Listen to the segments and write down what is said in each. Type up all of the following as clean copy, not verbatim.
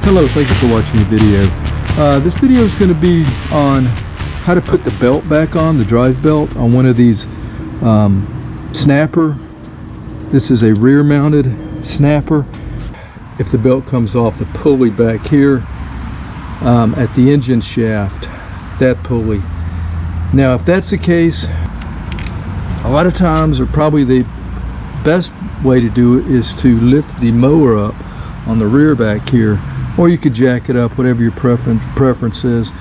Hello, thank you for watching the video. This video is going to be on how to put the belt back on, the drive belt, on one of these Snapper. This is a rear mounted Snapper. If the belt comes off the pulley back here at the engine shaft, that pulley. Now if that's the case, a lot of times, or probably the best way to do it, is to lift the mower up on the rear back here, or you could jack it up, whatever your preference is.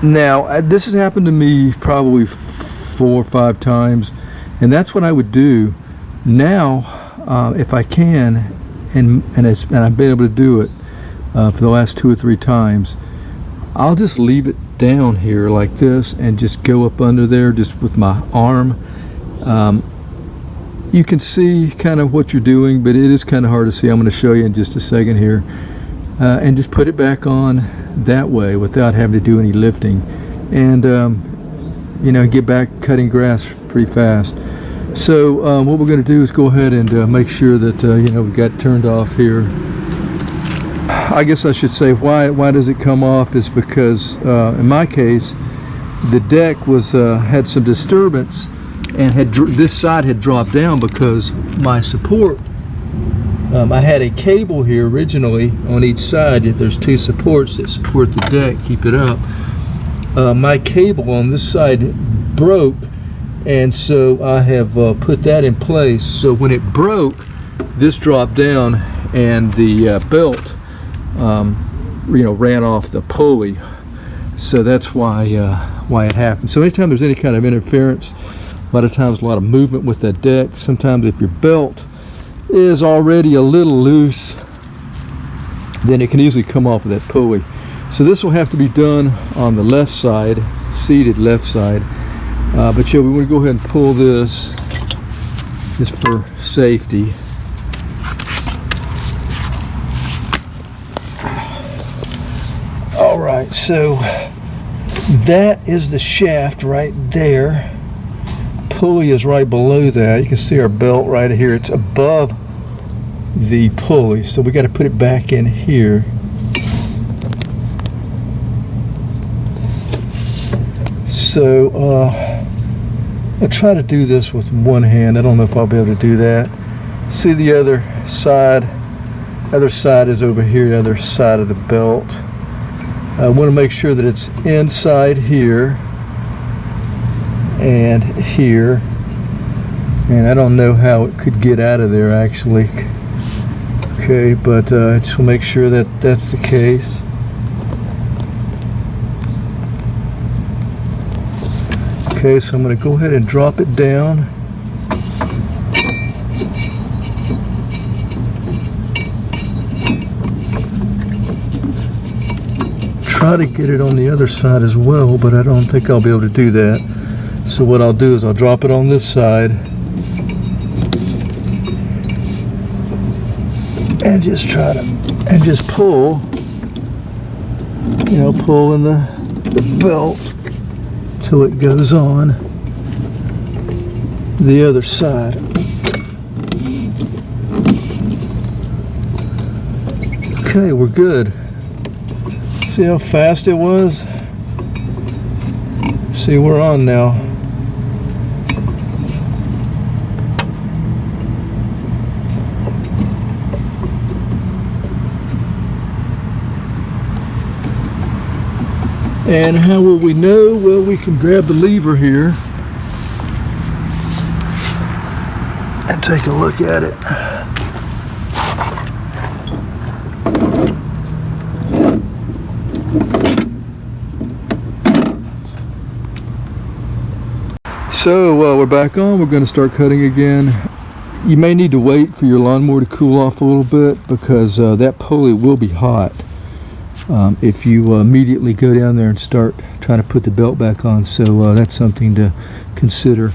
Now this has happened to me probably 4 or 5 times, and that's what I would do now if I can, and I've been able to do it for the last 2 or 3 times. I'll just leave it down here like this and just go up under there just with my arm. You can see kind of what you're doing, but it is kind of hard to see. I'm going to show you in just a second here. And just put it back on that way without having to do any lifting, and you know, get back cutting grass pretty fast. So what we're going to do is go ahead and make sure that you know, we've got turned off here. I guess I should say why does it come off is because in my case the deck was had some disturbance, and this side had dropped down because my support, I had a cable here originally on each side. There's 2 supports that support the deck, keep it up. My cable on this side broke, and so I have put that in place. So when it broke, this dropped down, and the belt you know, ran off the pulley. So that's why it happened. So anytime there's any kind of interference, a lot of times a lot of movement with that deck, sometimes if your belt is already a little loose, then it can easily come off of that pulley. So this will have to be done on the left side, seated left side. But yeah, we want to go ahead and pull this just for safety. All right, so that is the shaft right there. Pulley is right below that. You can see our belt right here. It's above the pulley, so we got to put it back in here. So I'll try to do this with one hand. I don't know if I'll be able to do that. See, the other side is over here, the other side of the belt. I want to make sure that it's inside here and here, and I don't know how it could get out of there actually. Okay, but I just will make sure that that's the case. Okay, so I'm going to go ahead and drop it down. Try to get it on the other side as well, but I don't think I'll be able to do that. So what I'll do is I'll drop it on this side and just try to, and just pull, you know, pull in the belt till it goes on the other side. Okay, we're good. See how fast it was? See, we're on now. And how will we know? Well, we can grab the lever here and take a look at it. So we're back on. We're going to start cutting again. You may need to wait for your lawnmower to cool off a little bit, because that pulley will be hot if you immediately go down there and start trying to put the belt back on. So that's something to consider.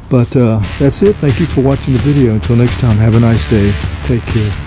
But that's it. Thank you for watching the video. Until next time, have a nice day. Take care.